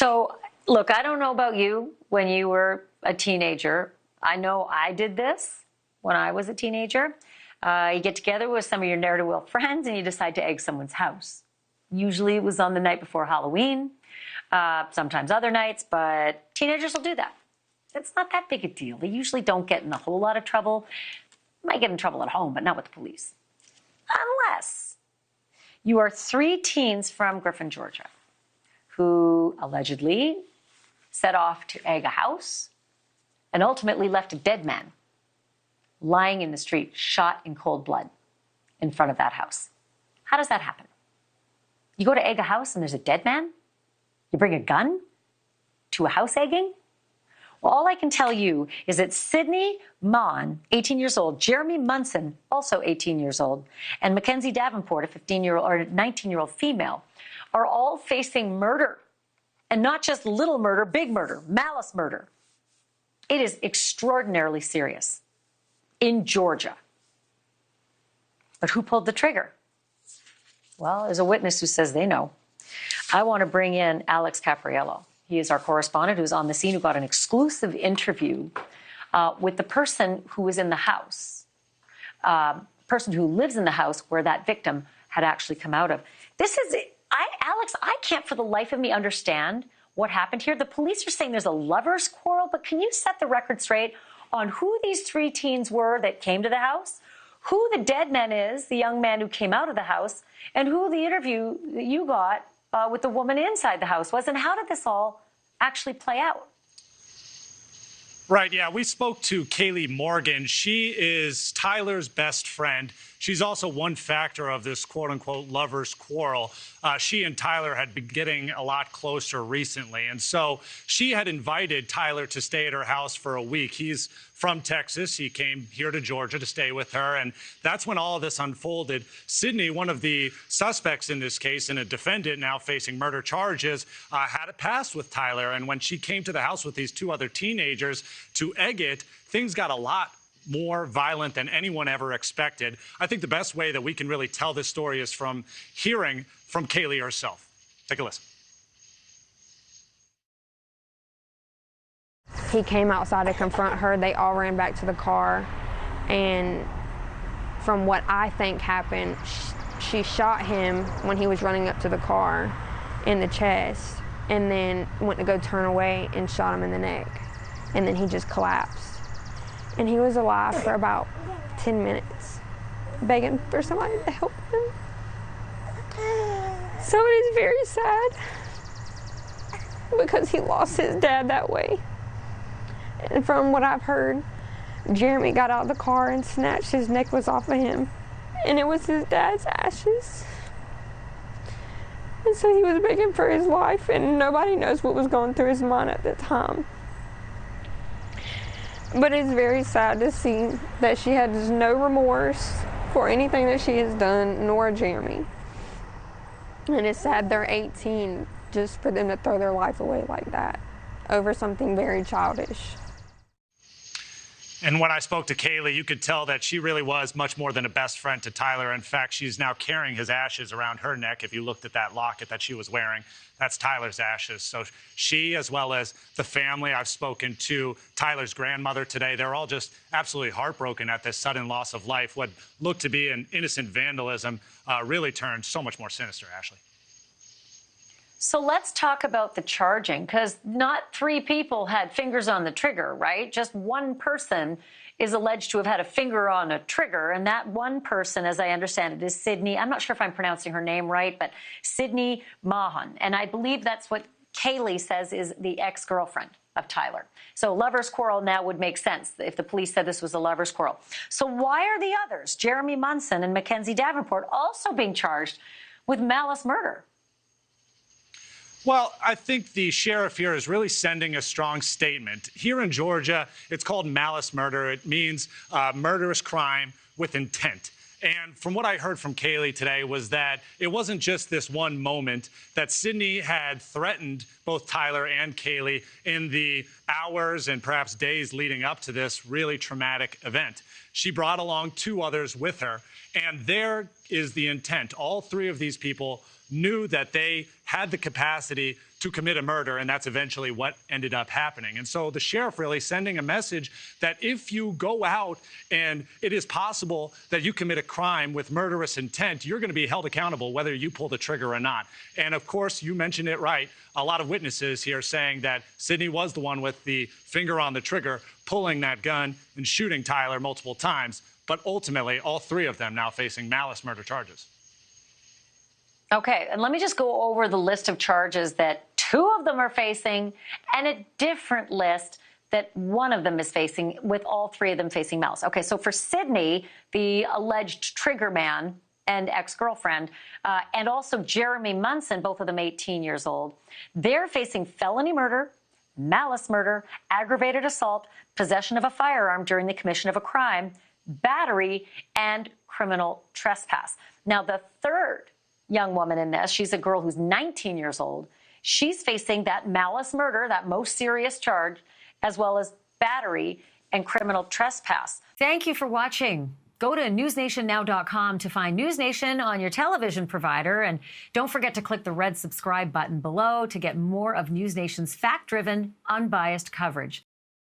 So, look, I don't know about you when you were a teenager. I know I did this when I was a teenager. You get together with some of your ne'er-do-well friends and you decide to egg someone's house. Usually it was on the night before Halloween, sometimes other nights, but teenagers will do that. It's not that big a deal. They usually don't get in a whole lot of trouble. Might get in trouble at home, but not with the police. Unless you are 3 teens from Griffin, Georgia, who allegedly set off to egg a house and ultimately left a dead man lying in the street, shot in cold blood in front of that house. How does that happen? You go to egg a house and there's a dead man? You bring a gun to a house egging? Well, all I can tell you is that Sydney Maughon, 18 years old, Jeremy Munson, also 18 years old, and McKenzie Davenport, a 15-year-old or 19-year-old female, are all facing murder. And not just little murder, big murder, malice murder. It is extraordinarily serious in Georgia. But who pulled the trigger? Well, there's a witness who says they know. I want to bring in Alex Caprariello. He is our correspondent who's on the scene, who got an exclusive interview with the person who was in the house, person who lives in the house where that victim had actually come out of. Alex, I can't for the life of me understand what happened here. The police are saying there's a lover's quarrel, but can you set the record straight on who these 3 teens were that came to the house, who the dead man is, the young man who came out of the house, and who the interview that you got with the woman inside the house was, and how did this all actually play out? Right, yeah, we spoke to Kaylee Morgan. She is Tyler's best friend. She's also one factor of this quote-unquote lover's quarrel. She and Tyler had been getting a lot closer recently, and so she had invited Tyler to stay at her house for a week. He's from Texas. He came here to Georgia to stay with her, and that's when all of this unfolded. Sydney, one of the suspects in this case and a defendant now facing murder charges, had a past with Tyler, and when she came to the house with these 2 other teenagers to egg it, things got a lot more violent than anyone ever expected. I think the best way that we can really tell this story is from hearing from Kaylee herself. Take a listen. He came outside to confront her. They all ran back to the car, and from what I think happened, she shot him when he was running up to the car in the chest, and then went to go turn away and shot him in the neck, and then he just collapsed. And he was alive for about 10 minutes, begging for somebody to help him. So it is very sad because he lost his dad that way. And from what I've heard, Jeremy got out of the car and snatched his necklace off of him, and it was his dad's ashes. And so he was begging for his life, and nobody knows what was going through his mind at the time. But it's very sad to see that she has no remorse for anything that she has done, nor Jeremy. And it's sad they're 18, just for them to throw their life away like that over something very childish. And when I spoke to Kaylee, you could tell that she really was much more than a best friend to Tyler. In fact, she's now carrying his ashes around her neck. If you looked at that locket that she was wearing, that's Tyler's ashes. So she, as well as the family, I've spoken to Tyler's grandmother today. They're all just absolutely heartbroken at this sudden loss of life. What looked to be an innocent vandalism really turned so much more sinister, Ashleigh. So let's talk about the charging, because not 3 people had fingers on the trigger, right? Just one person is alleged to have had a finger on a trigger, and that one person, as I understand it, is Sydney. I'm not sure if I'm pronouncing her name right, but Sydney Maughon. And I believe that's what Kaylee says is the ex-girlfriend of Tyler. So lover's quarrel now would make sense if the police said this was a lover's quarrel. So why are the others, Jeremy Munson and McKenzie Davenport, also being charged with malice murder? Well, I think the sheriff here is really sending a strong statement. Here in Georgia, it's called malice murder. It means murderous crime with intent. And from what I heard from Kaylee today was that it wasn't just this one moment, that Sydney had threatened both Tyler and Kaylee in the hours and perhaps days leading up to this really traumatic event. She brought along 2 others with her. And there is the intent. All 3 of these people knew that they had the capacity to commit a murder, and that's eventually what ended up happening. And so the sheriff really sending a message that if you go out and it is possible that you commit a crime with murderous intent, you're going to be held accountable whether you pull the trigger or not. And of course, you mentioned it right. A lot of witnesses here saying that Sydney was the one with the finger on the trigger, pulling that gun and shooting Tyler multiple times. But ultimately, all 3 of them now facing malice murder charges. Okay, and let me just go over the list of charges that 2 of them are facing and a different list that 1 of them is facing, with all 3 of them facing malice. Okay, so for Sydney, the alleged trigger man and ex-girlfriend, and also Jeremy Munson, both of them 18 years old, they're facing felony murder, malice murder, aggravated assault, possession of a firearm during the commission of a crime, battery, and criminal trespass. Now, the 3rd young woman in this, she's a girl who's 19 years old. She's facing that malice murder, that most serious charge, as well as battery and criminal trespass. Thank you for watching. Go to newsnationnow.com to find NewsNation on your television provider. And don't forget to click the red subscribe button below to get more of NewsNation's fact-driven, unbiased coverage.